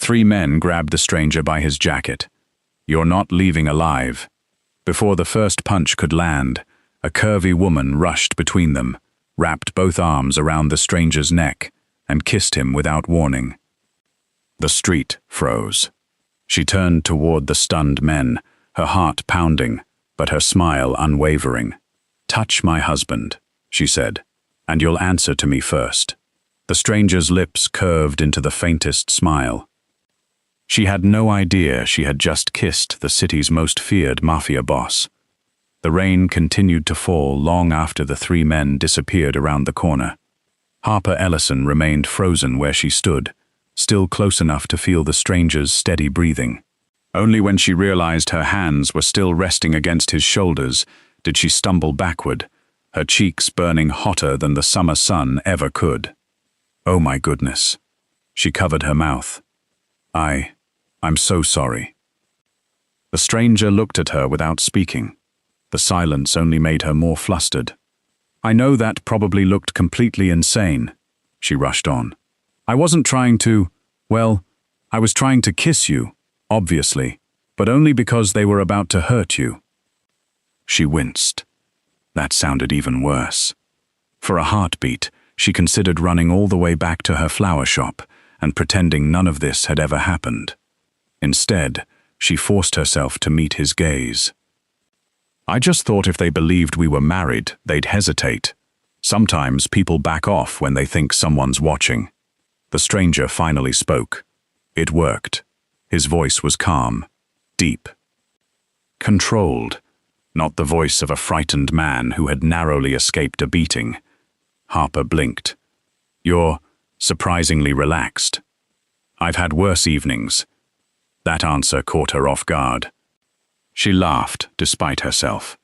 3 men grabbed the stranger by his jacket. "You're not leaving alive." Before the first punch could land, a curvy woman rushed between them, wrapped both arms around the stranger's neck, and kissed him without warning. The street froze. She turned toward the stunned men, her heart pounding, but her smile unwavering. "Touch my husband," she said, "and you'll answer to me first." The stranger's lips curved into the faintest smile. She had no idea she had just kissed the city's most feared mafia boss. The rain continued to fall long after the 3 men disappeared around the corner. Harper Ellison remained frozen where she stood, still close enough to feel the stranger's steady breathing. Only when she realized her hands were still resting against his shoulders did she stumble backward, her cheeks burning hotter than the summer sun ever could. "Oh my goodness." She covered her mouth. I'm so sorry." The stranger looked at her without speaking. The silence only made her more flustered. "I know that probably looked completely insane," she rushed on. "I wasn't trying to, well, I was trying to kiss you, obviously, but only because they were about to hurt you." She winced. That sounded even worse. For a heartbeat, she considered running all the way back to her flower shop and pretending none of this had ever happened. Instead, she forced herself to meet his gaze. "I just thought if they believed we were married, they'd hesitate. Sometimes people back off when they think someone's watching." The stranger finally spoke. It worked. His voice was calm, deep, controlled, not the voice of a frightened man who had narrowly escaped a beating. Harper blinked. "You're surprisingly relaxed." "I've had worse evenings." That answer caught her off guard. She laughed, despite herself.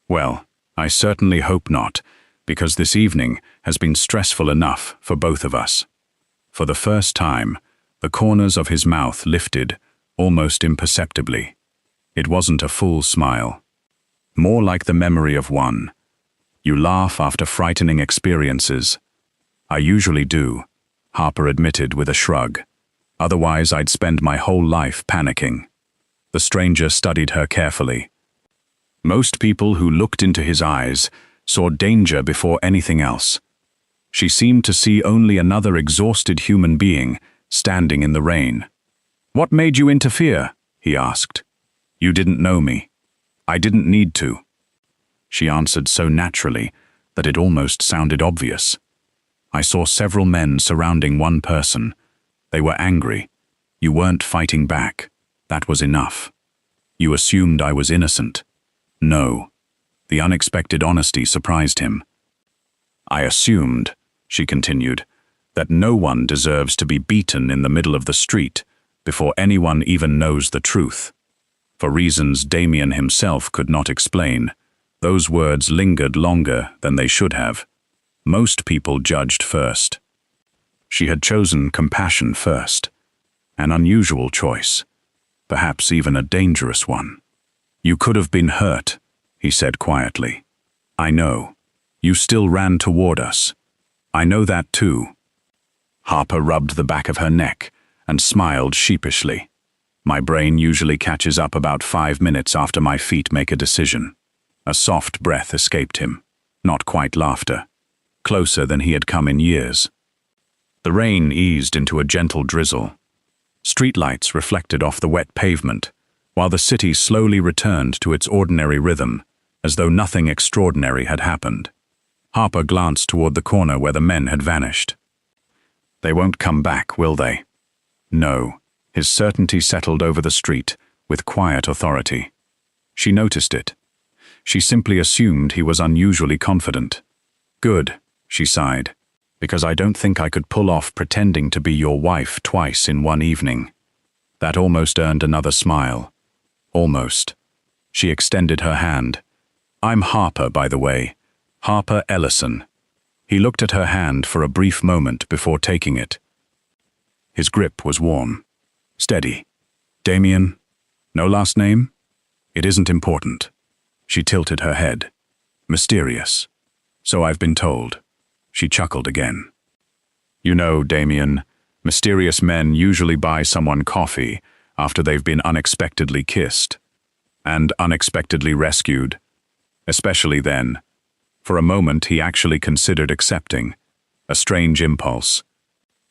"Well, I certainly hope not, because this evening has been stressful enough for both of us." For the first time, the corners of his mouth lifted, almost imperceptibly. It wasn't a full smile. More like the memory of one. "You laugh after frightening experiences." "I usually do," Harper admitted with a shrug. "Otherwise I'd spend my whole life panicking." The stranger studied her carefully. Most people who looked into his eyes saw danger before anything else. She seemed to see only another exhausted human being standing in the rain. "What made you interfere?" he asked. "You didn't know me." "I didn't need to." She answered so naturally that it almost sounded obvious. "I saw several men surrounding one person. They were angry. You weren't fighting back. That was enough. You assumed I was innocent." "No." The unexpected honesty surprised him. "I assumed," she continued, "that no one deserves to be beaten in the middle of the street before anyone even knows the truth." For reasons Damien himself could not explain, those words lingered longer than they should have. Most people judged first. She had chosen compassion first. An unusual choice. Perhaps even a dangerous one. "You could have been hurt," he said quietly. "I know. You still ran toward us. I know that too." Harper rubbed the back of her neck and smiled sheepishly. "My brain usually catches up about 5 minutes after my feet make a decision." A soft breath escaped him. Not quite laughter. Closer than he had come in years. The rain eased into a gentle drizzle. Streetlights reflected off the wet pavement, while the city slowly returned to its ordinary rhythm, as though nothing extraordinary had happened. Harper glanced toward the corner where the men had vanished. "They won't come back, will they?" No. His certainty settled over the street, with quiet authority. She noticed it. She simply assumed he was unusually confident. "Good," she sighed, "because I don't think I could pull off pretending to be your wife twice in one evening." That almost earned another smile. Almost. She extended her hand. "I'm Harper, by the way. Harper Ellison." He looked at her hand for a brief moment before taking it. His grip was warm. "Steady. Damien? No last name?" "It isn't important." She tilted her head. "Mysterious. So I've been told." She chuckled again. "You know, Damien, Mysterious men usually buy someone coffee after they've been unexpectedly kissed and unexpectedly rescued, especially then. For a moment he actually considered accepting, a strange impulse,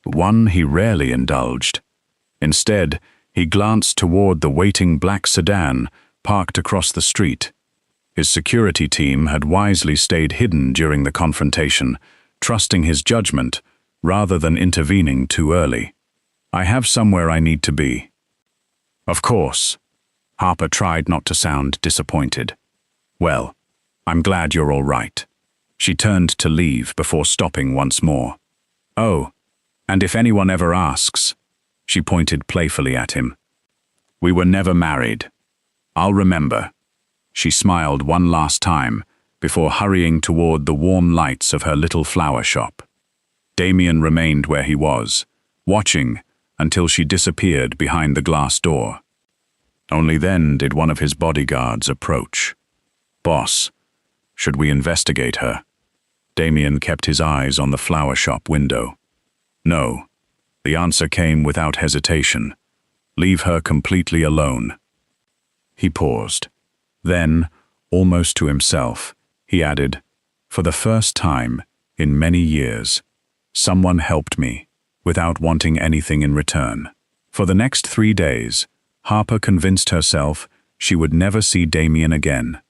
one he rarely indulged. Instead, he glanced toward the waiting black sedan parked across the street. His security team had wisely stayed hidden during the confrontation, trusting his judgment rather than intervening too early. "I have somewhere I need to be." "Of course." Harper tried not to sound disappointed. "Well, I'm glad you're all right." She turned to leave before stopping once more. "Oh, and if anyone ever asks," she pointed playfully at him, "we were never married. I'll remember." She smiled one last time before hurrying toward the warm lights of her little flower shop. Damien remained where he was, watching until she disappeared behind the glass door. Only then did one of his bodyguards approach. "Boss, should we investigate her?" Damien kept his eyes on the flower shop window. "No." The answer came without hesitation. "Leave her completely alone." He paused. Then, almost to himself, he added, "For the first time in many years, someone helped me without wanting anything in return." For the next 3 days, Harper convinced herself she would never see Damien again.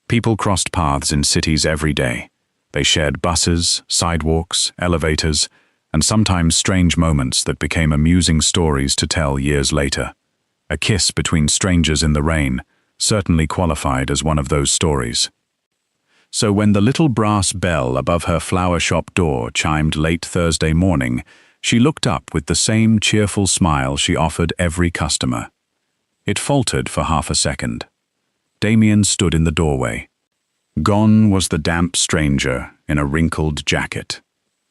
People crossed paths in cities every day. They shared buses, sidewalks, elevators, and sometimes strange moments that became amusing stories to tell years later. A kiss between strangers in the rain certainly qualified as one of those stories. So when the little brass bell above her flower shop door chimed late Thursday morning, she looked up with the same cheerful smile she offered every customer. It faltered for half a second. Damien stood in the doorway. Gone was the damp stranger in a wrinkled jacket.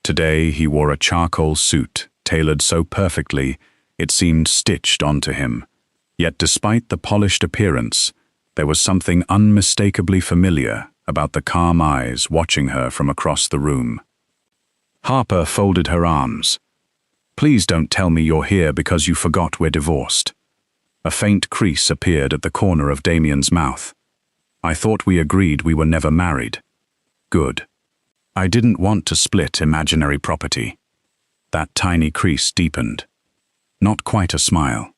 Today he wore a charcoal suit, tailored so perfectly it seemed stitched onto him. Yet despite the polished appearance, there was something unmistakably familiar about the calm eyes watching her from across the room. Harper folded her arms. "Please don't tell me you're here because you forgot we're divorced." A faint crease appeared at the corner of Damien's mouth. "I thought we agreed we were never married." "Good. I didn't want to split imaginary property." That tiny crease deepened. Not quite a smile,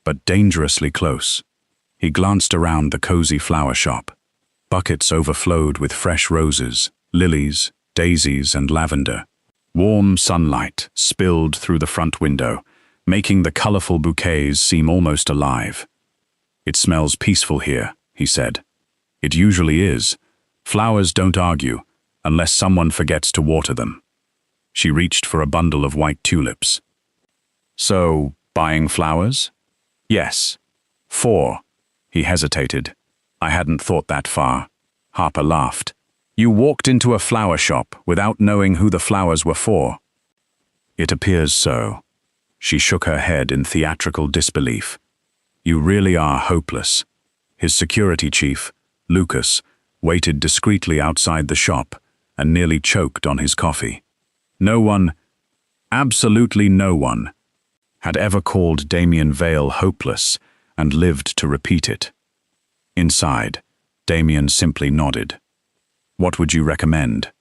but dangerously close. He glanced around the cozy flower shop. Buckets overflowed with fresh roses, lilies, daisies, and lavender. Warm sunlight spilled through the front window, making the colorful bouquets seem almost alive. "It smells peaceful here," he said. "It usually is. Flowers don't argue, unless someone forgets to water them." She reached for a bundle of white tulips. "So, buying flowers?" "Yes. 4. He hesitated. "I hadn't thought that far." Harper laughed. "You walked into a flower shop without knowing who the flowers were for." "It appears so." She shook her head in theatrical disbelief. "You really are hopeless." His security chief, Lucas, waited discreetly outside the shop and nearly choked on his coffee. No one, absolutely no one, had ever called Damien Vale hopeless and lived to repeat it. Inside, Damien simply nodded. "What would you recommend?"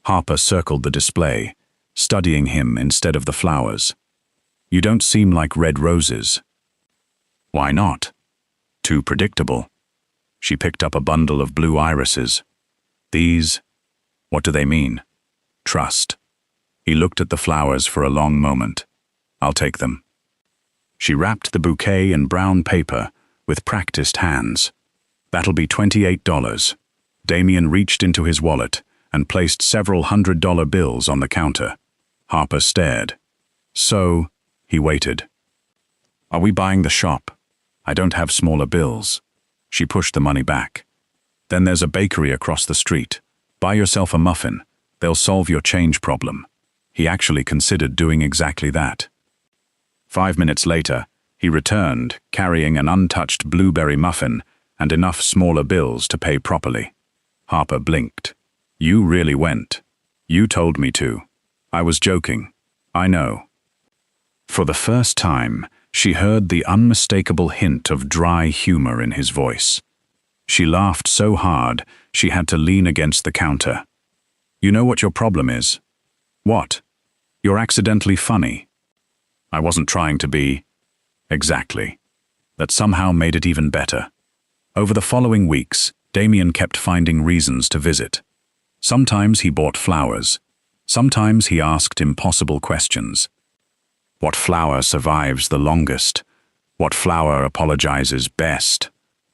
Harper circled the display, studying him instead of the flowers. "You don't seem like red roses." "Why not?" "Too predictable." She picked up a bundle of blue irises. "These, what do they mean?" "Trust." He looked at the flowers for a long moment. "I'll take them." She wrapped the bouquet in brown paper with practiced hands. "That'll be $28. Damien reached into his wallet and placed several $100 bills on the counter. Harper stared. "So," he waited. "Are we buying the shop? I don't have smaller bills." She pushed the money back. "Then there's a bakery across the street. Buy yourself a muffin. They'll solve your change problem." He actually considered doing exactly that. 5 minutes later, he returned, carrying an untouched blueberry muffin and enough smaller bills to pay properly. Harper blinked. "You really went. You told me to." "I was joking. I know." For the first time, she heard the unmistakable hint of dry humor in his voice. She laughed so hard, she had to lean against the counter. "You know what your problem is?" "What?" "You're accidentally funny." "I wasn't trying to be." "Exactly." That somehow made it even better. Over the following weeks, Damien kept finding reasons to visit. Sometimes he bought flowers. Sometimes he asked impossible questions. What flower survives the longest? What flower apologizes best?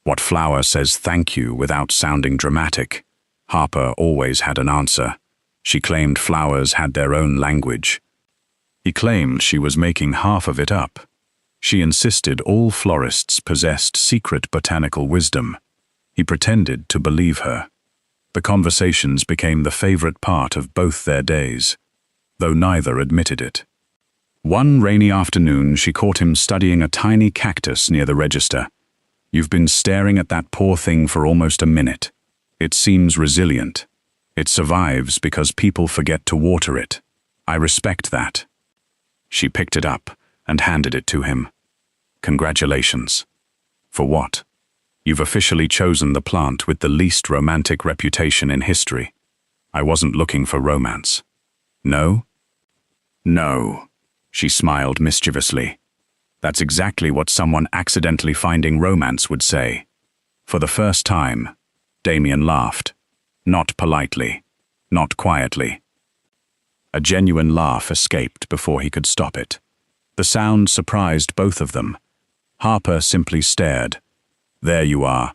What flower says thank you without sounding dramatic? Harper always had an answer. She claimed flowers had their own language. He claimed she was making half of it up. She insisted all florists possessed secret botanical wisdom. He pretended to believe her. The conversations became the favorite part of both their days, though neither admitted it. One rainy afternoon, she caught him studying a tiny cactus near the register. "You've been staring at that poor thing for almost a minute. It seems resilient. It survives because people forget to water it. I respect that." She picked it up and handed it to him. "Congratulations." "For what?" "You've officially chosen the plant with the least romantic reputation in history." "I wasn't looking for romance." "No?" "No." She smiled mischievously. "That's exactly what someone accidentally finding romance would say." For the first time, Damien laughed. Not politely, not quietly. A genuine laugh escaped before he could stop it. The sound surprised both of them. Harper simply stared. "There you are."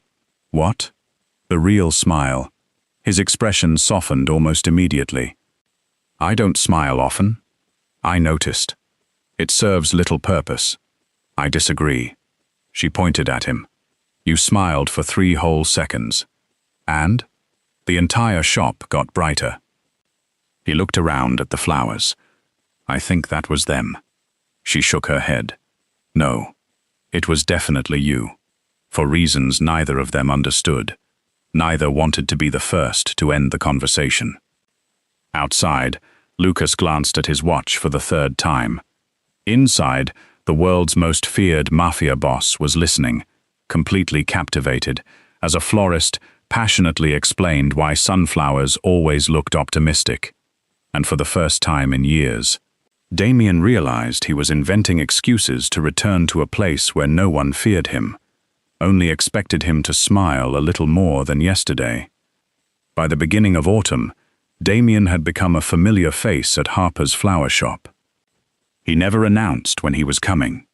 "What?" The real smile. His expression softened almost immediately. "I don't smile often." "I noticed. It serves little purpose." "I disagree." She pointed at him. "You smiled for 3 whole seconds." "And?" The entire shop got brighter. He looked around at the flowers. "I think that was them." She shook her head. "No, it was definitely you." For reasons neither of them understood. Neither wanted to be the first to end the conversation. Outside, Lucas glanced at his watch for the 3rd time. Inside, the world's most feared mafia boss was listening, completely captivated, as a florist passionately explained why sunflowers always looked optimistic. And for the first time in years, Damien realized he was inventing excuses to return to a place where no one feared him, only expected him to smile a little more than yesterday. By the beginning of autumn, Damien had become a familiar face at Harper's flower shop. He never announced when he was coming.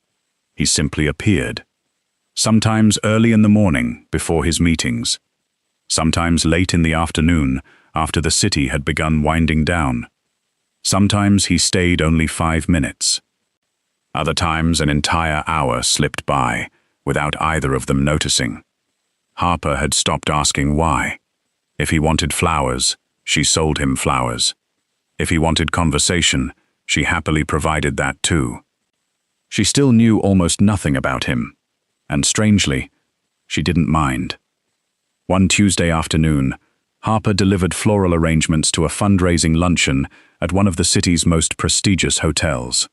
He simply appeared. Sometimes early in the morning, before his meetings. Sometimes late in the afternoon, after the city had begun winding down. Sometimes he stayed only 5 minutes. Other times an entire hour slipped by, without either of them noticing. Harper had stopped asking why. If he wanted flowers, she sold him flowers. If he wanted conversation, she happily provided that too. She still knew almost nothing about him, and strangely, she didn't mind. One Tuesday afternoon, Harper delivered floral arrangements to a fundraising luncheon at one of the city's most prestigious hotels.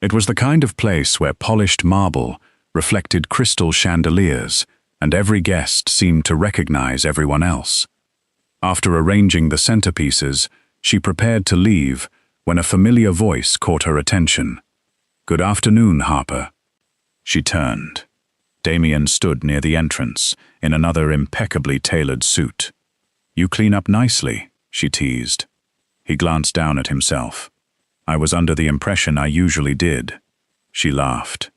It was the kind of place where polished marble reflected crystal chandeliers, and every guest seemed to recognize everyone else. After arranging the centerpieces, she prepared to leave when a familiar voice caught her attention. "Good afternoon, Harper." She turned. Damien stood near the entrance, in another impeccably tailored suit. "You clean up nicely," she teased. He glanced down at himself. "I was under the impression I usually did." She laughed.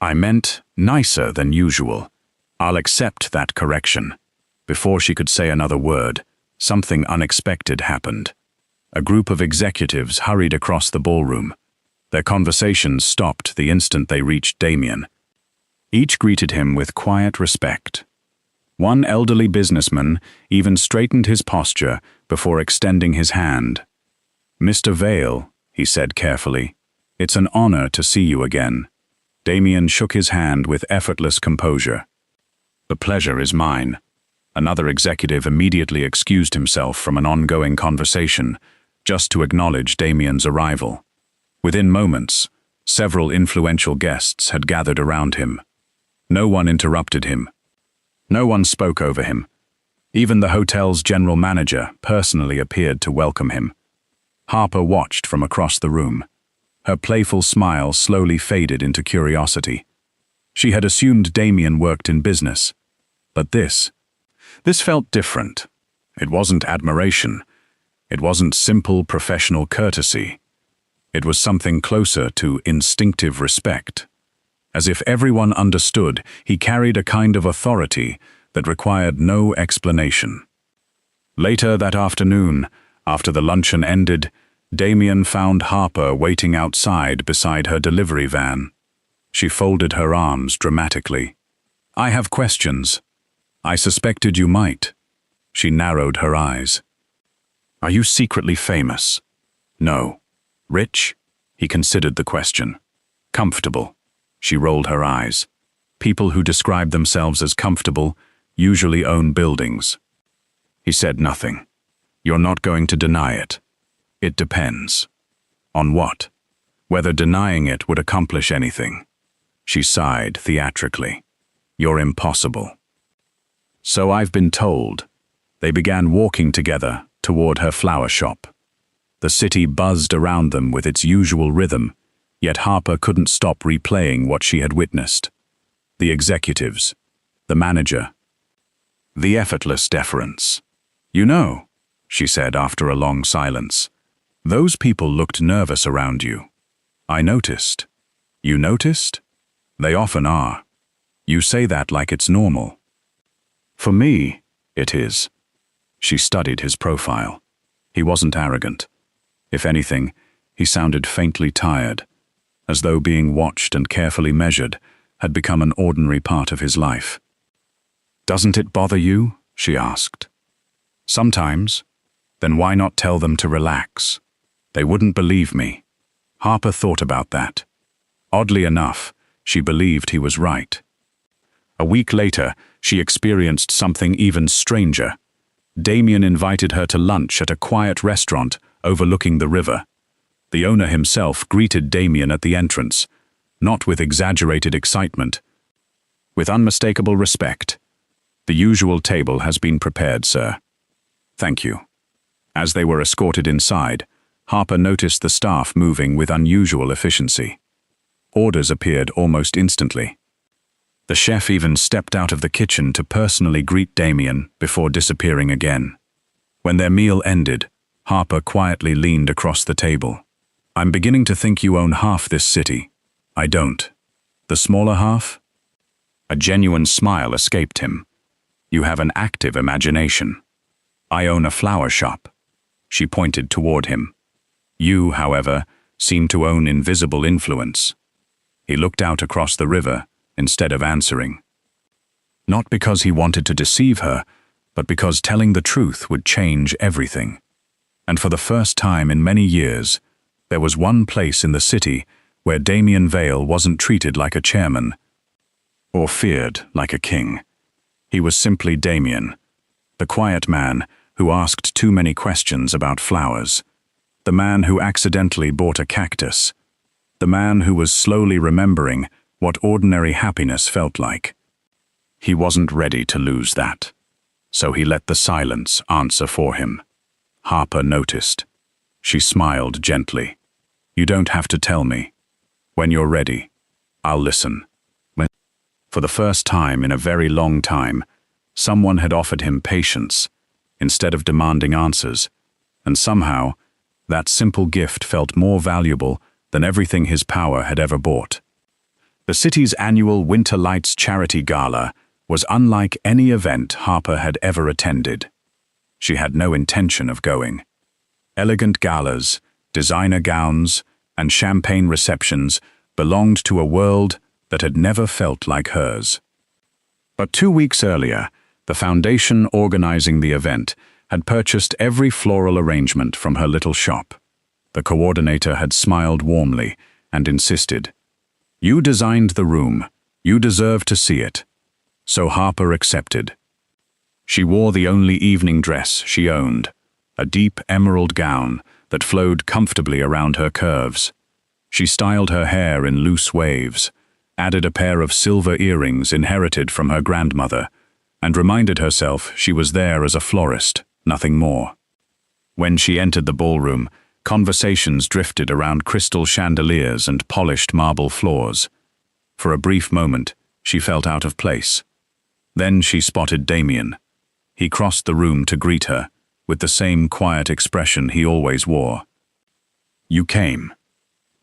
"I meant nicer than usual. I'll accept that correction." Before she could say another word, something unexpected happened. A group of executives hurried across the ballroom. Their conversations stopped the instant they reached Damien. Each greeted him with quiet respect. One elderly businessman even straightened his posture before extending his hand. "Mr. Vale," he said carefully, "it's an honor to see you again." Damien shook his hand with effortless composure. "The pleasure is mine." Another executive immediately excused himself from an ongoing conversation, just to acknowledge Damien's arrival. Within moments, Several influential guests had gathered around him. No one interrupted him. No one spoke over him. Even the hotel's general manager personally appeared to welcome him. Harper watched from across the room. Her playful smile slowly faded into curiosity. She had assumed Damien worked in business. But this felt different. It wasn't admiration. It wasn't simple professional courtesy. It was something closer to instinctive respect. As if everyone understood, he carried a kind of authority that required no explanation. Later that afternoon, after the luncheon ended, Damien found Harper waiting outside beside her delivery van. She folded her arms dramatically. "I have questions. I suspected you might." She narrowed her eyes. "Are you secretly famous?" "No." "Rich?" He considered the question. "Comfortable?" She rolled her eyes. People who describe themselves as comfortable usually own buildings. He said nothing. "You're not going to deny it." "It depends." "On what?" "Whether denying it would accomplish anything." She sighed theatrically. "You're impossible." "So I've been told." They began walking together toward her flower shop. The city buzzed around them with its usual rhythm, yet Harper couldn't stop replaying what she had witnessed. The executives, the manager, the effortless deference. "You know," she said after a long silence, "those people looked nervous around you. I noticed." "You noticed?" "They often are. You say that like it's normal." "For me, it is." She studied his profile. He wasn't arrogant. If anything, he sounded faintly tired, as though being watched and carefully measured had become an ordinary part of his life. "Doesn't it bother you?" she asked. "Sometimes. Then why not tell them to relax? They wouldn't believe me." Harper thought about that. Oddly enough, she believed he was right. A week later, she experienced something even stranger. Damien invited her to lunch at a quiet restaurant overlooking the river. The owner himself greeted Damien at the entrance, not with exaggerated excitement, with unmistakable respect. "The usual table has been prepared, sir." "Thank you." As they were escorted inside, Harper noticed the staff moving with unusual efficiency. Orders appeared almost instantly. The chef even stepped out of the kitchen to personally greet Damien before disappearing again. When their meal ended, Harper quietly leaned across the table. "I'm beginning to think you own half this city." "I don't." "The smaller half?" A genuine smile escaped him. "You have an active imagination." "I own a flower shop." She pointed toward him. "You, however, seem to own invisible influence." He looked out across the river instead of answering. Not because he wanted to deceive her, but because telling the truth would change everything. And for the first time in many years, there was one place in the city where Damien Vale wasn't treated like a chairman, or feared like a king. He was simply Damien, the quiet man who asked too many questions about flowers, the man who accidentally bought a cactus, the man who was slowly remembering what ordinary happiness felt like. He wasn't ready to lose that, so he let the silence answer for him. Harper noticed. She smiled gently. "You don't have to tell me. When you're ready, I'll listen." For the first time in a very long time, someone had offered him patience instead of demanding answers, and somehow, that simple gift felt more valuable than everything his power had ever bought. The city's annual Winter Lights Charity Gala was unlike any event Harper had ever attended. She had no intention of going. Elegant galas, designer gowns, and champagne receptions belonged to a world that had never felt like hers. But 2 weeks earlier, the foundation organizing the event had purchased every floral arrangement from her little shop. The coordinator had smiled warmly and insisted, "You designed the room. You deserve to see it." So Harper accepted. She wore the only evening dress she owned, a deep emerald gown that flowed comfortably around her curves. She styled her hair in loose waves, added a pair of silver earrings inherited from her grandmother, and reminded herself she was there as a florist, nothing more. When she entered the ballroom, conversations drifted around crystal chandeliers and polished marble floors. For a brief moment, she felt out of place. Then she spotted Damien. He crossed the room to greet her, with the same quiet expression he always wore. "You came.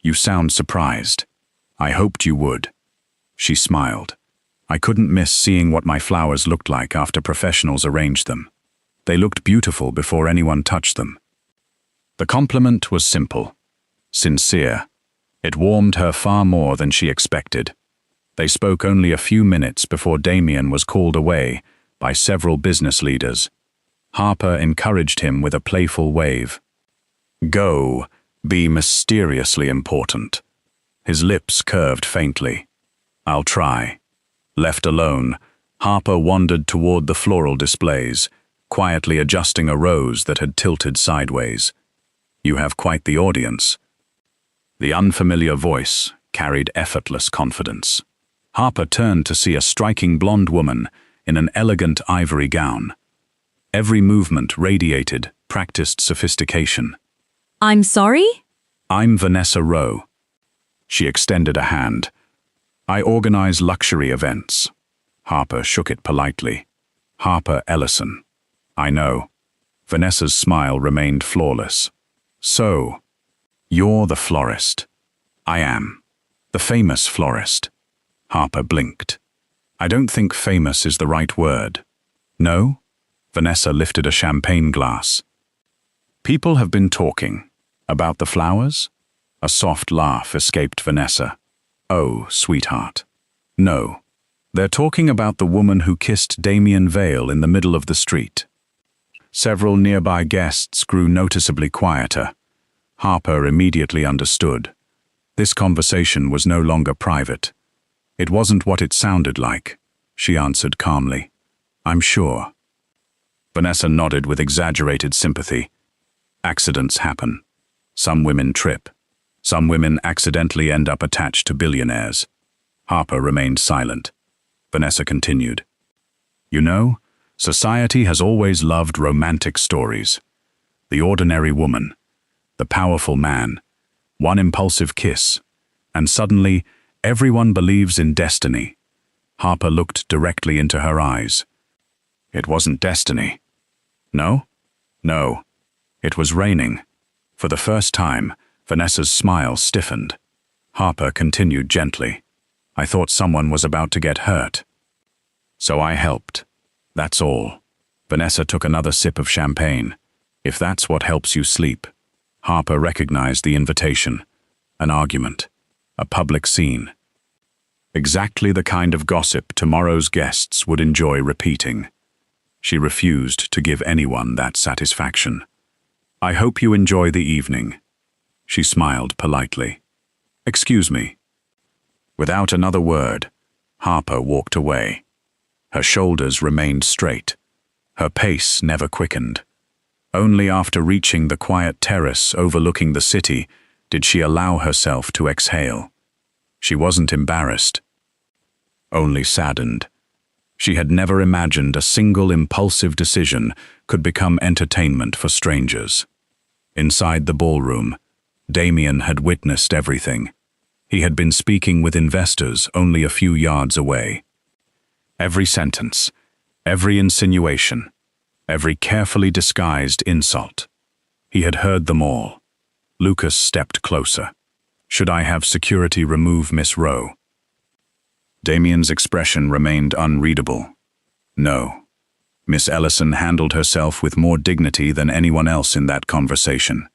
You sound surprised. I hoped you would." She smiled. "I couldn't miss seeing what my flowers looked like after professionals arranged them. They looked beautiful before anyone touched them." The compliment was simple, sincere. It warmed her far more than she expected. They spoke only a few minutes before Damien was called away by several business leaders. Harper encouraged him with a playful wave. "Go, be mysteriously important." His lips curved faintly. "I'll try." Left alone, Harper wandered toward the floral displays, quietly adjusting a rose that had tilted sideways. "You have quite the audience." The unfamiliar voice carried effortless confidence. Harper turned to see a striking blonde woman in an elegant ivory gown. Every movement radiated practiced sophistication. "I'm sorry?" "I'm Vanessa Rowe." She extended a hand. "I organize luxury events." Harper shook it politely. "Harper Ellison." "I know." Vanessa's smile remained flawless. "So, you're the florist." "I am. The famous florist." Harper blinked. "I don't think famous is the right word." "No?" Vanessa lifted a champagne glass. "People have been talking. About the flowers?" A soft laugh escaped Vanessa. "Oh, sweetheart. No. They're talking about the woman who kissed Damien Vale in the middle of the street." Several nearby guests grew noticeably quieter. Harper immediately understood. This conversation was no longer private. "It wasn't what it sounded like," she answered calmly. "I'm sure." Vanessa nodded with exaggerated sympathy. "Accidents happen. Some women trip. Some women accidentally end up attached to billionaires." Harper remained silent. Vanessa continued. "You know, society has always loved romantic stories. The ordinary woman, the powerful man, one impulsive kiss, and suddenly everyone believes in destiny." Harper looked directly into her eyes. "It wasn't destiny." "No?" "No. It was raining." For the first time, Vanessa's smile stiffened. Harper continued gently. "I thought someone was about to get hurt. So I helped. That's all." Vanessa took another sip of champagne. "If that's what helps you sleep." Harper recognized the invitation. An argument. A public scene. Exactly the kind of gossip tomorrow's guests would enjoy repeating. She refused to give anyone that satisfaction. "I hope you enjoy the evening." She smiled politely. "Excuse me." Without another word, Harper walked away. Her shoulders remained straight. Her pace never quickened. Only after reaching the quiet terrace overlooking the city did she allow herself to exhale. She wasn't embarrassed, only saddened. She had never imagined a single impulsive decision could become entertainment for strangers. Inside the ballroom, Damien had witnessed everything. He had been speaking with investors only a few yards away. Every sentence, every insinuation, every carefully disguised insult. He had heard them all. Lucas stepped closer. "Should I have security remove Miss Rowe?" Damien's expression remained unreadable. "No." Miss Ellison handled herself with more dignity than anyone else in that conversation.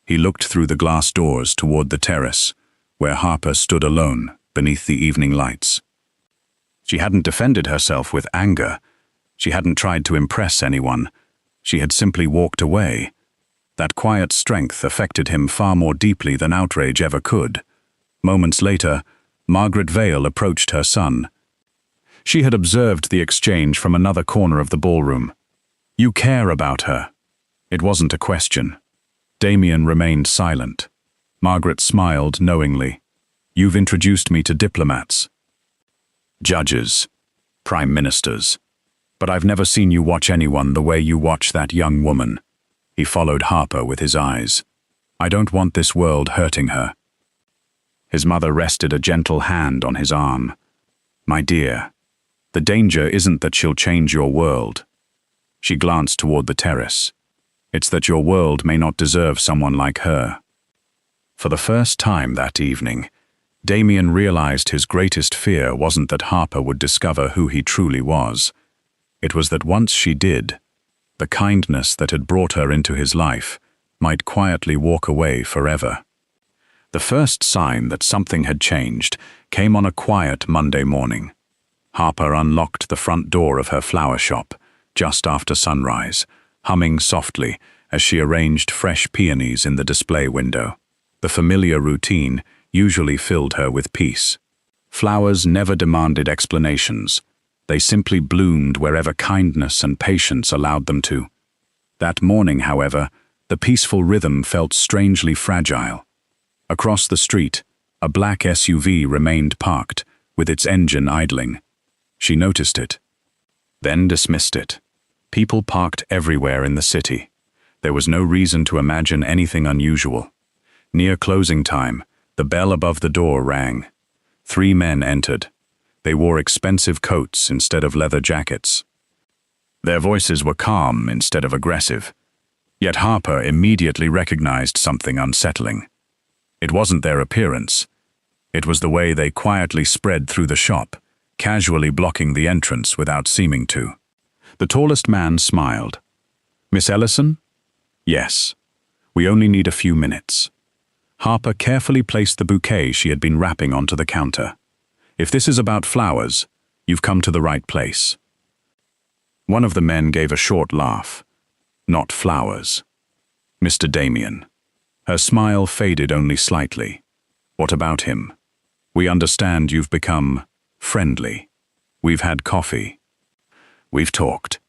He looked through the glass doors toward the terrace, where Harper stood alone beneath the evening lights. She hadn't defended herself with anger. She hadn't tried to impress anyone. She had simply walked away. That quiet strength affected him far more deeply than outrage ever could. Moments later, Margaret Vale approached her son. She had observed the exchange from another corner of the ballroom. "You care about her." It wasn't a question. Damien remained silent. Margaret smiled knowingly. You've introduced me to diplomats, judges, prime ministers. But I've never seen you watch anyone the way you watch that young woman. He followed Harper with his eyes. I don't want this world hurting her. His mother rested a gentle hand on his arm. My dear, the danger isn't that she'll change your world. She glanced toward the terrace. It's that your world may not deserve someone like her. For the first time that evening, Damien realized his greatest fear wasn't that Harper would discover who he truly was. It was that once she did, the kindness that had brought her into his life might quietly walk away forever. The first sign that something had changed came on a quiet Monday morning. Harper unlocked the front door of her flower shop just after sunrise, humming softly as she arranged fresh peonies in the display window. The familiar routine usually filled her with peace. Flowers never demanded explanations. They simply bloomed wherever kindness and patience allowed them to. That morning, however, the peaceful rhythm felt strangely fragile. Across the street, a black SUV remained parked, with its engine idling. She noticed it, then dismissed it. People parked everywhere in the city. There was no reason to imagine anything unusual. Near closing time, the bell above the door rang. 3 men entered. They wore expensive coats instead of leather jackets. Their voices were calm instead of aggressive. Yet Harper immediately recognized something unsettling. It wasn't their appearance. It was the way they quietly spread through the shop, casually blocking the entrance without seeming to. The tallest man smiled. Miss Ellison? Yes. We only need a few minutes. Harper carefully placed the bouquet she had been wrapping onto the counter. If this is about flowers, you've come to the right place. One of the men gave a short laugh. Not flowers. Mr. Damien. Her smile faded only slightly. What about him? We understand you've become friendly. We've had coffee. We've talked.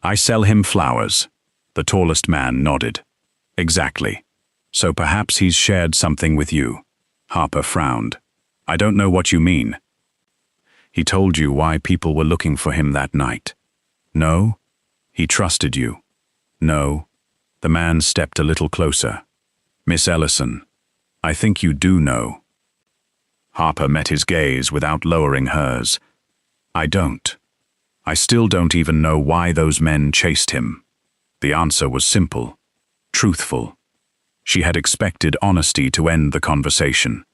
I sell him flowers. The tallest man nodded. Exactly. So perhaps he's shared something with you. Harper frowned. I don't know what you mean. He told you why people were looking for him that night. No? He trusted you. No. The man stepped a little closer. Miss Ellison, I think you do know. Harper met his gaze without lowering hers. I don't. I still don't even know why those men chased him. The answer was simple, truthful. She had expected honesty to end the conversation.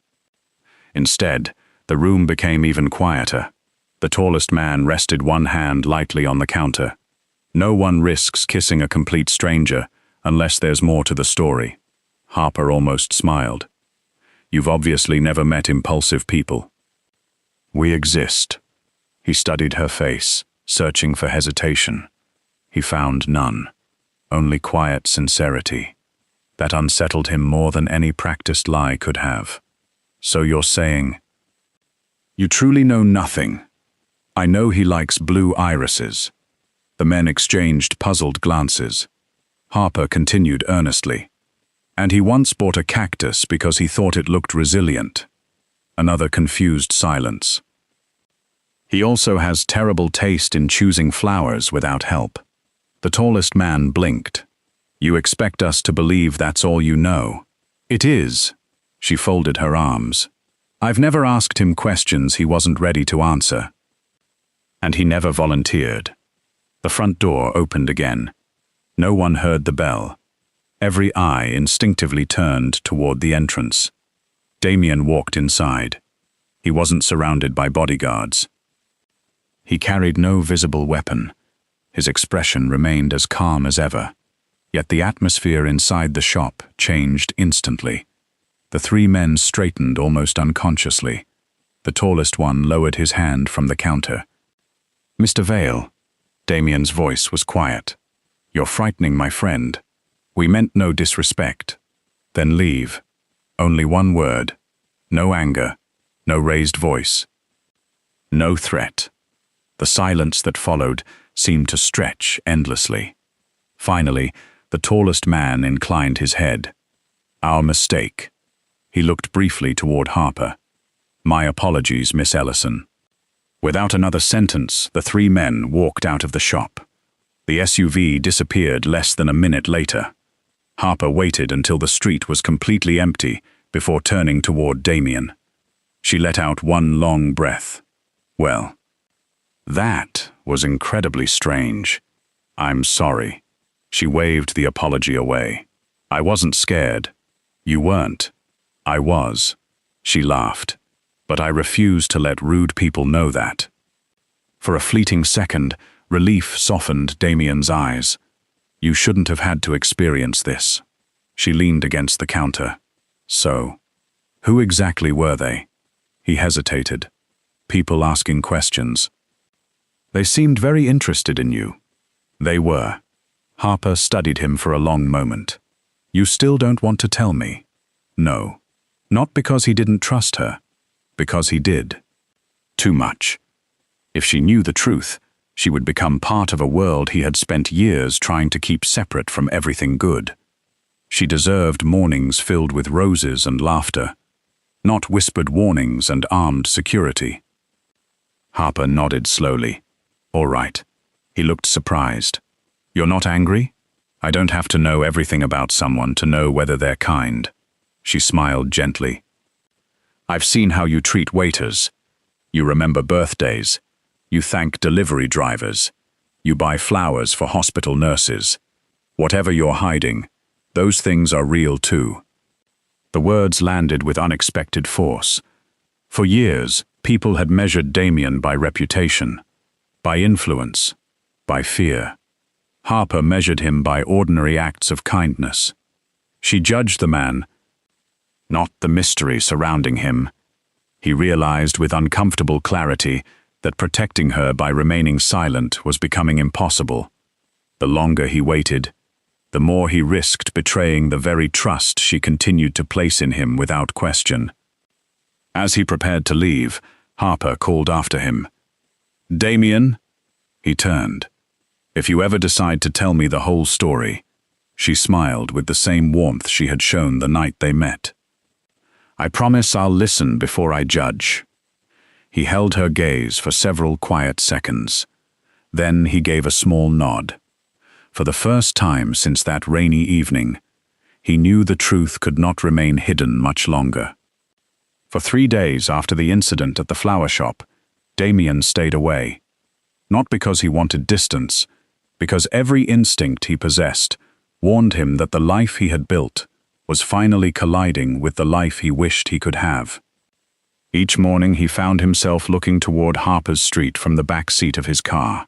Instead, the room became even quieter. The tallest man rested one hand lightly on the counter. No one risks kissing a complete stranger unless there's more to the story. Harper almost smiled. You've obviously never met impulsive people. We exist. He studied her face, searching for hesitation. He found none, only quiet sincerity. That unsettled him more than any practiced lie could have. So you're saying, you truly know nothing. I know he likes blue irises. The men exchanged puzzled glances. Harper continued earnestly. And he once bought a cactus because he thought it looked resilient. Another confused silence. He also has terrible taste in choosing flowers without help. The tallest man blinked. You expect us to believe that's all you know? It is. She folded her arms. I've never asked him questions he wasn't ready to answer. And he never volunteered. The front door opened again. No one heard the bell. Every eye instinctively turned toward the entrance. Damien walked inside. He wasn't surrounded by bodyguards. He carried no visible weapon. His expression remained as calm as ever. Yet the atmosphere inside the shop changed instantly. The 3 men straightened almost unconsciously. The tallest one lowered his hand from the counter. Mr. Vale. Damien's voice was quiet. You're frightening my friend. We meant no disrespect. Then leave. Only one word. No anger. No raised voice. No threat. The silence that followed seemed to stretch endlessly. Finally, the tallest man inclined his head. Our mistake. He looked briefly toward Harper. "My apologies, Miss Ellison." Without another sentence, the three men walked out of the shop. The SUV disappeared less than a minute later. Harper waited until the street was completely empty before turning toward Damien. She let out one long breath. "Well, that was incredibly strange. I'm sorry." She waved the apology away. "I wasn't scared." "You weren't." "I was." She laughed. "But I refuse to let rude people know that." For a fleeting second, relief softened Damien's eyes. "You shouldn't have had to experience this." She leaned against the counter. "So, who exactly were they?" He hesitated. "People asking questions." "They seemed very interested in you." "They were." Harper studied him for a long moment. "You still don't want to tell me?" "No." Not because he didn't trust her. Because he did. Too much. If she knew the truth, she would become part of a world he had spent years trying to keep separate from everything good. She deserved mornings filled with roses and laughter, not whispered warnings and armed security. Harper nodded slowly. "All right." He looked surprised. "You're not angry? I don't have to know everything about someone to know whether they're kind." She smiled gently. "I've seen how you treat waiters. You remember birthdays. You thank delivery drivers. You buy flowers for hospital nurses. Whatever you're hiding, those things are real too." The words landed with unexpected force. For years, people had measured Damien by reputation, by influence, by fear. Harper measured him by ordinary acts of kindness. She judged the man, not the mystery surrounding him. He realized with uncomfortable clarity that protecting her by remaining silent was becoming impossible. The longer he waited, the more he risked betraying the very trust she continued to place in him without question. As he prepared to leave, Harper called after him. "Damien?" He turned. "If you ever decide to tell me the whole story." She smiled with the same warmth she had shown the night they met. "I promise I'll listen before I judge." He held her gaze for several quiet seconds. Then he gave a small nod. For the first time since that rainy evening, he knew the truth could not remain hidden much longer. For 3 days after the incident at the flower shop, Damien stayed away. Not because he wanted distance, because every instinct he possessed warned him that the life he had built was finally colliding with the life he wished he could have. Each morning he found himself looking toward Harper's Street from the back seat of his car.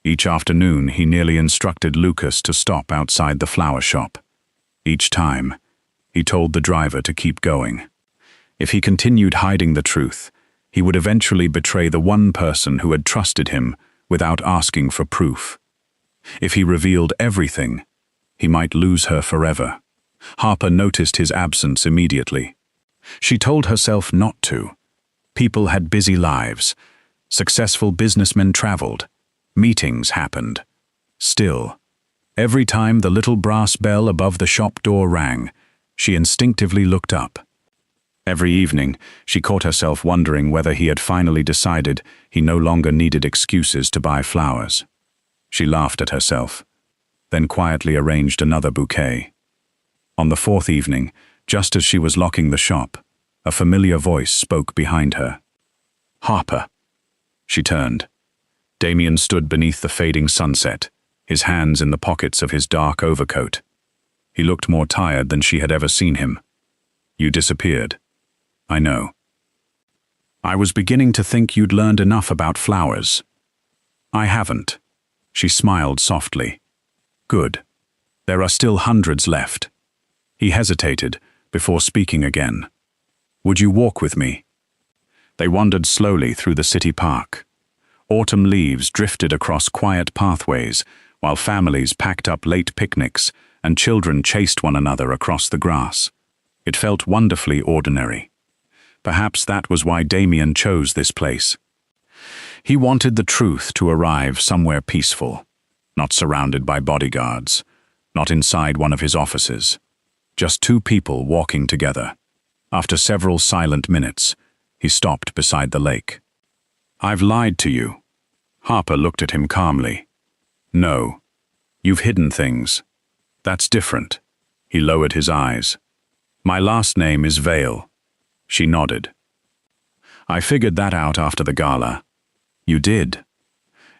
Each afternoon he nearly instructed Lucas to stop outside the flower shop. Each time, he told the driver to keep going. If he continued hiding the truth, he would eventually betray the one person who had trusted him without asking for proof. If he revealed everything, he might lose her forever. Harper noticed his absence immediately. She told herself not to. People had busy lives. Successful businessmen traveled. Meetings happened. Still, every time the little brass bell above the shop door rang, she instinctively looked up. Every evening, she caught herself wondering whether he had finally decided he no longer needed excuses to buy flowers. She laughed at herself, then quietly arranged another bouquet. On the 4th evening, just as she was locking the shop, a familiar voice spoke behind her. "Harper." She turned. Damien stood beneath the fading sunset, his hands in the pockets of his dark overcoat. He looked more tired than she had ever seen him. "You disappeared." "I know." "I was beginning to think you'd learned enough about flowers." "I haven't." She smiled softly. "Good. There are still hundreds left." He hesitated before speaking again. "Would you walk with me?" They wandered slowly through the city park. Autumn leaves drifted across quiet pathways, while families packed up late picnics and children chased one another across the grass. It felt wonderfully ordinary. Perhaps that was why Damien chose this place. He wanted the truth to arrive somewhere peaceful, not surrounded by bodyguards, not inside one of his offices. Just two people walking together. After several silent minutes, he stopped beside the lake. "I've lied to you." Harper looked at him calmly. "No, you've hidden things. That's different." He lowered his eyes. "My last name is Vale." She nodded. "I figured that out after the gala." "You did.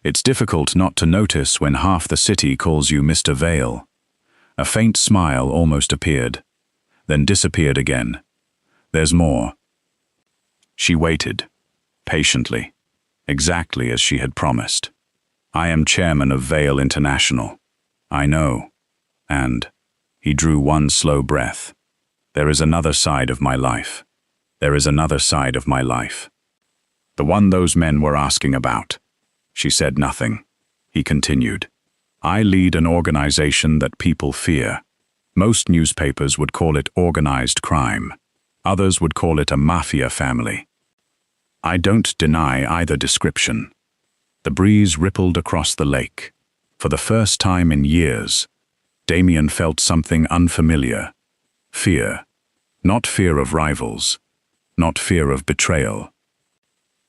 It's difficult not to notice when half the city calls you Mr. Vale." A faint smile almost appeared, then disappeared again. "There's more." She waited, patiently, exactly as she had promised. "I am chairman of Vale International. I know." And he drew one slow breath. "There is another side of my life. There is another side of my life. The one those men were asking about." She said nothing. He continued. "I lead an organization that people fear. Most newspapers would call it organized crime. Others would call it a mafia family. I don't deny either description." The breeze rippled across the lake. For the first time in years, Damien felt something unfamiliar. Fear. Not fear of rivals. Not fear of betrayal.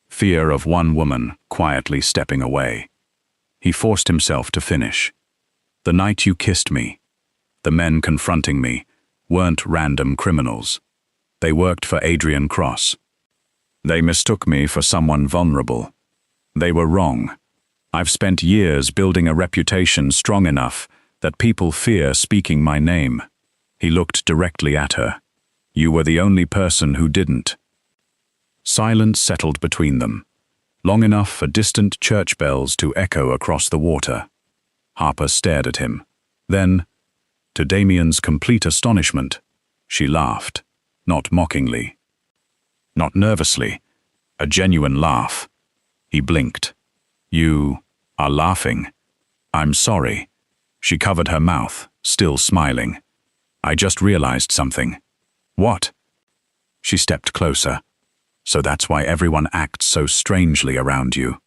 Fear of one woman quietly stepping away. He forced himself to finish. "The night you kissed me, the men confronting me weren't random criminals. They worked for Adrian Cross. They mistook me for someone vulnerable. They were wrong. I've spent years building a reputation strong enough that people fear speaking my name." He looked directly at her. "You were the only person who didn't." Silence settled between them, long enough for distant church bells to echo across the water. Harper stared at him. Then, to Damien's complete astonishment, she laughed, not mockingly, not nervously, a genuine laugh. He blinked. "You are laughing." "I'm sorry." She covered her mouth, still smiling. "I just realized something." "What?" She stepped closer. "So that's why everyone acts so strangely around you."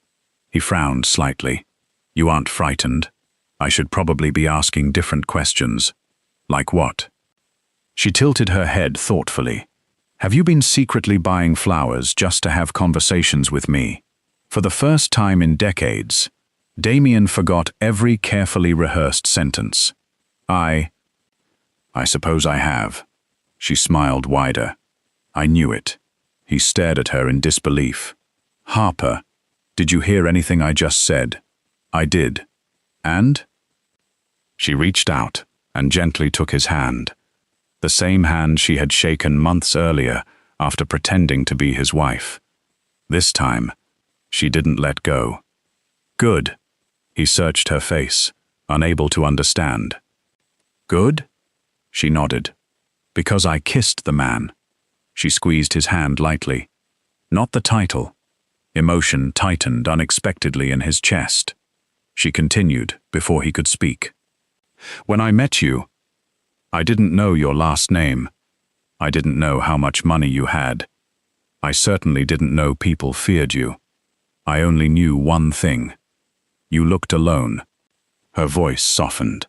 He frowned slightly. "You aren't frightened? I should probably be asking different questions." "Like what?" She tilted her head thoughtfully. "Have you been secretly buying flowers just to have conversations with me?" For the first time in decades, Damien forgot every carefully rehearsed sentence. I suppose I have." She smiled wider. "I knew it." He stared at her in disbelief. "Harper, did you hear anything I just said?" "I did." "And?" She reached out and gently took his hand, the same hand she had shaken months earlier after pretending to be his wife. This time, she didn't let go. "Good." He searched her face, unable to understand. "Good?" She nodded. "Because I kissed the man." She squeezed his hand lightly. "Not the title." Emotion tightened unexpectedly in his chest. She continued before he could speak. "When I met you, I didn't know your last name. I didn't know how much money you had. I certainly didn't know people feared you. I only knew one thing. You looked alone." Her voice softened.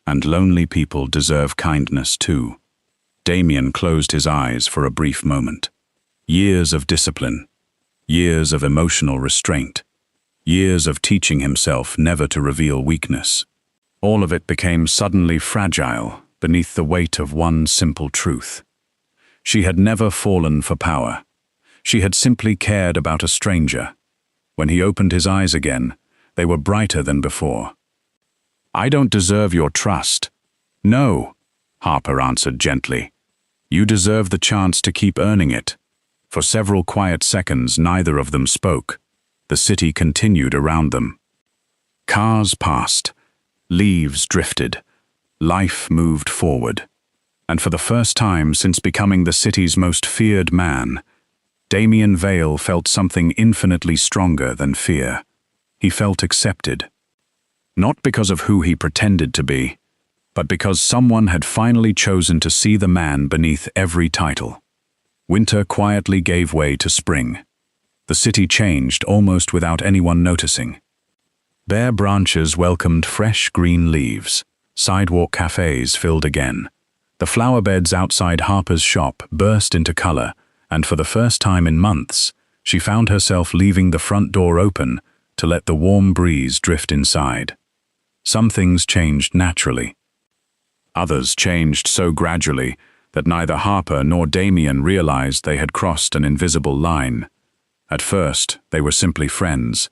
"And lonely people deserve kindness too." Damien closed his eyes for a brief moment. Years of discipline, years of emotional restraint, years of teaching himself never to reveal weakness. All of it became suddenly fragile beneath the weight of one simple truth. She had never fallen for power. She had simply cared about a stranger. When he opened his eyes again, they were brighter than before. "I don't deserve your trust." "No," Harper answered gently. "You deserve the chance to keep earning it." For several quiet seconds, neither of them spoke. The city continued around them. Cars passed. Leaves drifted. Life moved forward. And for the first time since becoming the city's most feared man, Damien Vale felt something infinitely stronger than fear. He felt accepted. Not because of who he pretended to be, but because someone had finally chosen to see the man beneath every title. Winter quietly gave way to spring. The city changed almost without anyone noticing. Bare branches welcomed fresh green leaves. Sidewalk cafes filled again. The flower beds outside Harper's shop burst into color, and for the first time in months, she found herself leaving the front door open to let the warm breeze drift inside. Some things changed naturally. Others changed so gradually that neither Harper nor Damien realized they had crossed an invisible line. At first, they were simply friends.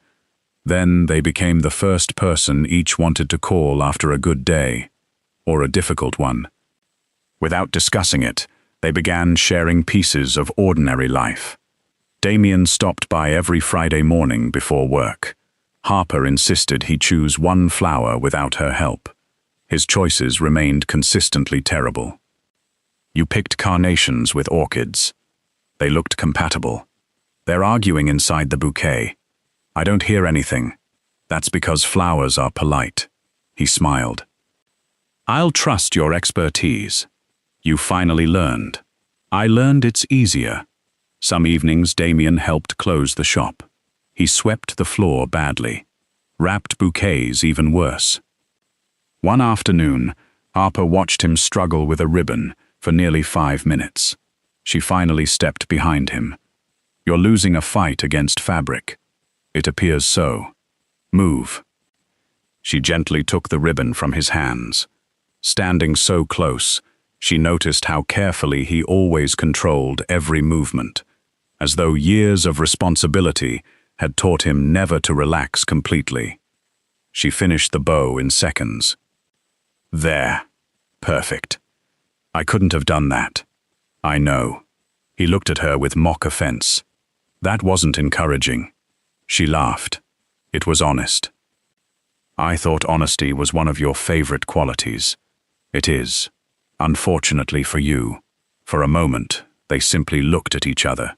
Then they became the first person each wanted to call after a good day, or a difficult one. Without discussing it, they began sharing pieces of ordinary life. Damien stopped by every Friday morning before work. Harper insisted he choose one flower without her help. His choices remained consistently terrible. You picked carnations with orchids. They looked compatible. They're arguing inside the bouquet. I don't hear anything. That's because flowers are polite. He smiled. I'll trust your expertise. You finally learned. I learned it's easier. Some evenings Damien helped close the shop. He swept the floor badly. Wrapped bouquets even worse. One afternoon, Harper watched him struggle with a ribbon for nearly 5 minutes. She finally stepped behind him. You're losing a fight against fabric. It appears so. Move. She gently took the ribbon from his hands. Standing so close, she noticed how carefully he always controlled every movement, as though years of responsibility had taught him never to relax completely. She finished the bow in seconds. There. Perfect. I couldn't have done that. I know. He looked at her with mock offense. That wasn't encouraging. She laughed. It was honest. I thought honesty was one of your favorite qualities. It is. Unfortunately for you. For a moment, they simply looked at each other.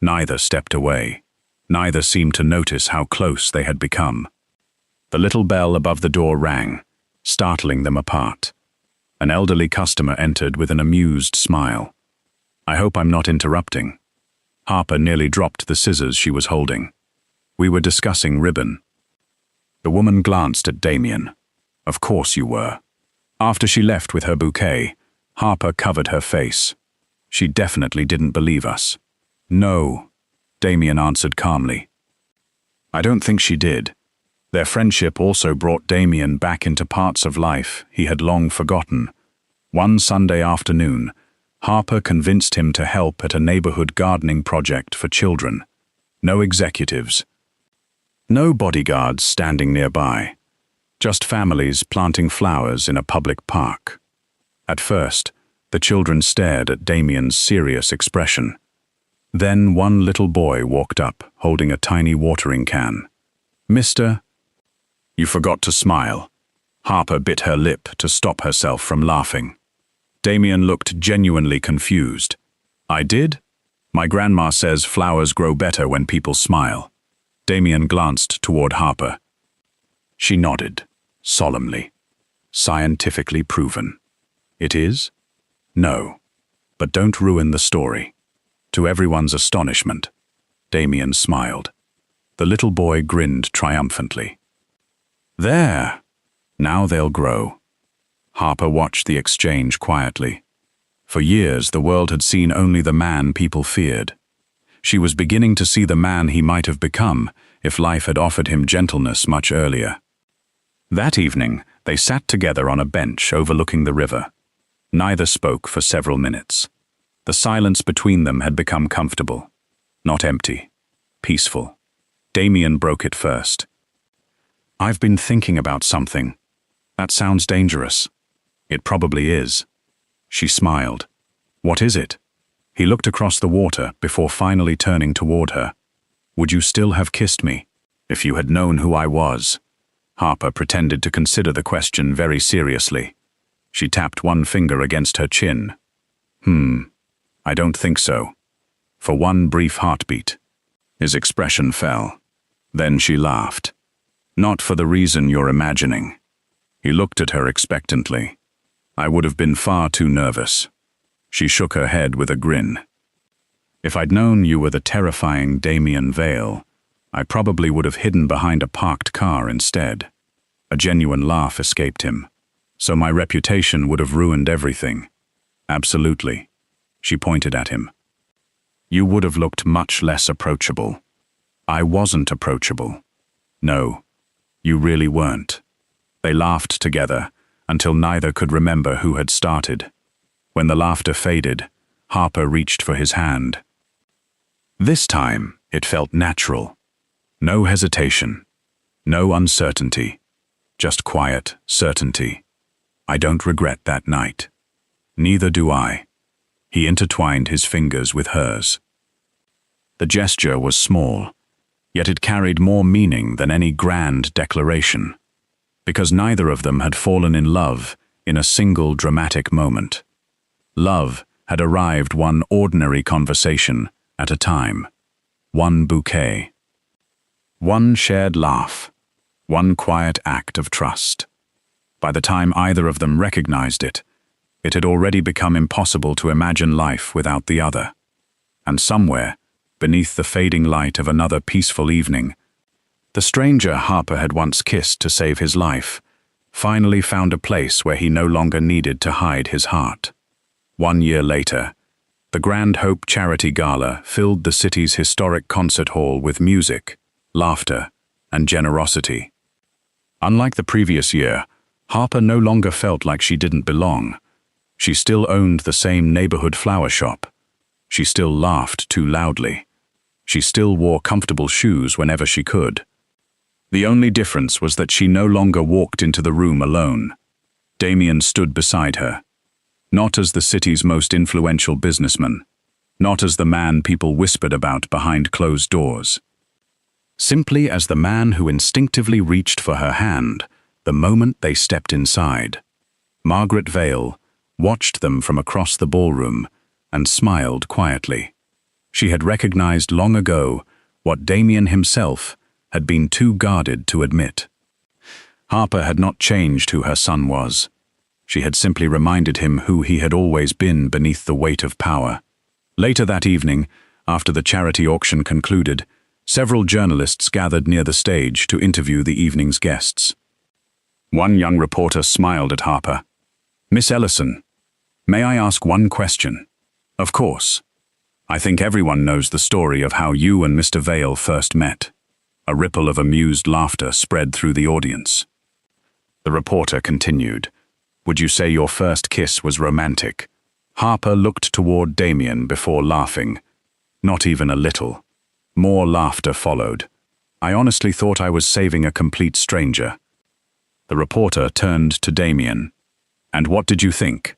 Neither stepped away. Neither seemed to notice how close they had become. The little bell above the door rang, startling them apart. An elderly customer entered with an amused smile. I hope I'm not interrupting. Harper nearly dropped the scissors she was holding. We were discussing ribbon. The woman glanced at Damien. Of course you were. After she left with her bouquet, Harper covered her face. She definitely didn't believe us. No, Damien answered calmly. I don't think she did. Their friendship also brought Damien back into parts of life he had long forgotten. One Sunday afternoon, Harper convinced him to help at a neighborhood gardening project for children. No executives. No bodyguards standing nearby. Just families planting flowers in a public park. At first, the children stared at Damien's serious expression. Then one little boy walked up, holding a tiny watering can. Mister, you forgot to smile. Harper bit her lip to stop herself from laughing. Damien looked genuinely confused. I did? My grandma says flowers grow better when people smile. Damien glanced toward Harper. She nodded, solemnly. Scientifically proven. It is? No. But don't ruin the story. To everyone's astonishment, Damien smiled. The little boy grinned triumphantly. There! Now they'll grow. Harper watched the exchange quietly. For years, the world had seen only the man people feared. She was beginning to see the man he might have become if life had offered him gentleness much earlier. That evening, they sat together on a bench overlooking the river. Neither spoke for several minutes. The silence between them had become comfortable. Not empty. Peaceful. Damien broke it first. I've been thinking about something. That sounds dangerous. It probably is. She smiled. What is it? He looked across the water before finally turning toward her. Would you still have kissed me if you had known who I was? Harper pretended to consider the question very seriously. She tapped one finger against her chin. I don't think so. For one brief heartbeat. His expression fell. Then she laughed. Not for the reason you're imagining. He looked at her expectantly. I would have been far too nervous. She shook her head with a grin. If I'd known you were the terrifying Damien Vale, I probably would have hidden behind a parked car instead. A genuine laugh escaped him. So my reputation would have ruined everything. Absolutely. She pointed at him. You would have looked much less approachable. I wasn't approachable. No, you really weren't. They laughed together until neither could remember who had started. When the laughter faded, Harper reached for his hand. This time, it felt natural. No hesitation. No uncertainty. Just quiet certainty. I don't regret that night. Neither do I. He intertwined his fingers with hers. The gesture was small, yet it carried more meaning than any grand declaration, because neither of them had fallen in love in a single dramatic moment. Love had arrived one ordinary conversation at a time, one bouquet, one shared laugh, one quiet act of trust. By the time either of them recognized it, it had already become impossible to imagine life without the other. And somewhere, beneath the fading light of another peaceful evening, the stranger Harper had once kissed to save his life finally found a place where he no longer needed to hide his heart. 1 year later, the Grand Hope Charity Gala filled the city's historic concert hall with music, laughter, and generosity. Unlike the previous year, Harper no longer felt like she didn't belong. She still owned the same neighborhood flower shop. She still laughed too loudly. She still wore comfortable shoes whenever she could. The only difference was that she no longer walked into the room alone. Damien stood beside her. Not as the city's most influential businessman. Not as the man people whispered about behind closed doors. Simply as the man who instinctively reached for her hand the moment they stepped inside. Margaret Vale watched them from across the ballroom and smiled quietly. She had recognized long ago what Damien himself had been too guarded to admit. Harper had not changed who her son was. She had simply reminded him who he had always been beneath the weight of power. Later that evening, after the charity auction concluded, several journalists gathered near the stage to interview the evening's guests. One young reporter smiled at Harper. "Miss Ellison, may I ask one question?" "Of course. I think everyone knows the story of how you and Mr. Vale first met." A ripple of amused laughter spread through the audience. The reporter continued, "Would you say your first kiss was romantic?" Harper looked toward Damien before laughing. Not even a little. More laughter followed. "I honestly thought I was saving a complete stranger." The reporter turned to Damien. "And what did you think?"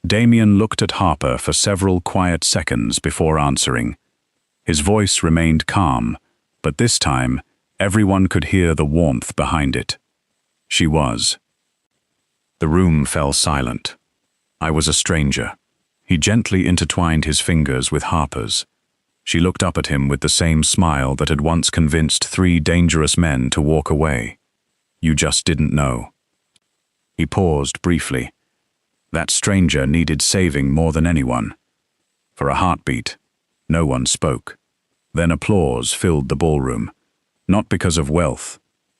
Damien looked at Harper for several quiet seconds before answering. His voice remained calm, but this time, everyone could hear the warmth behind it. She was. The room fell silent. "I was a stranger." He gently intertwined his fingers with Harper's. She looked up at him with the same smile that had once convinced 3 dangerous men to walk away. "You just didn't know." He paused briefly. That stranger needed saving more than anyone. For a heartbeat, no one spoke. Then applause filled the ballroom. Not because of wealth,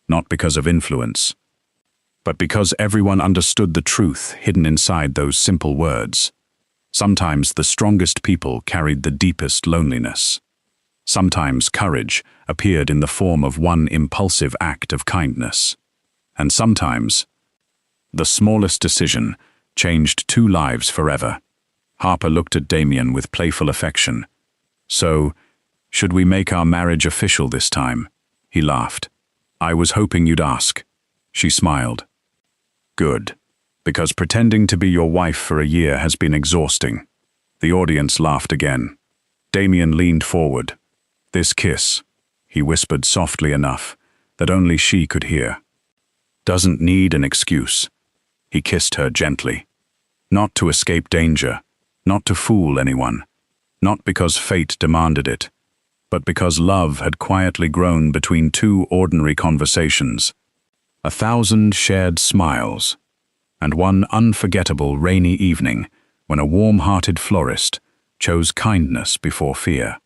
not because of influence, but because everyone understood the truth hidden inside those simple words. Sometimes the strongest people carried the deepest loneliness. Sometimes courage appeared in the form of one impulsive act of kindness. And sometimes, the smallest decision changed 2 lives forever. Harper looked at Damien with playful affection. "So, should we make our marriage official this time?" He laughed. "I was hoping you'd ask." She smiled. "Good, because pretending to be your wife for a year has been exhausting." The audience laughed again. Damien leaned forward. "This kiss," he whispered softly enough that only she could hear, "doesn't need an excuse." He kissed her gently. Not to escape danger, not to fool anyone, not because fate demanded it, but because love had quietly grown between 2 ordinary conversations, 1,000 shared smiles, and one unforgettable rainy evening when a warm-hearted florist chose kindness before fear.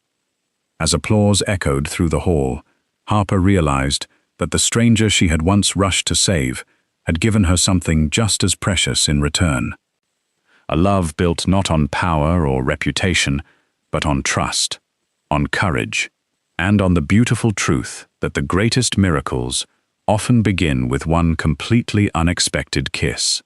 As applause echoed through the hall, Harper realized that the stranger she had once rushed to save had given her something just as precious in return. a love built not on power or reputation, but on trust, on courage, and on the beautiful truth that the greatest miracles often begin with one completely unexpected kiss.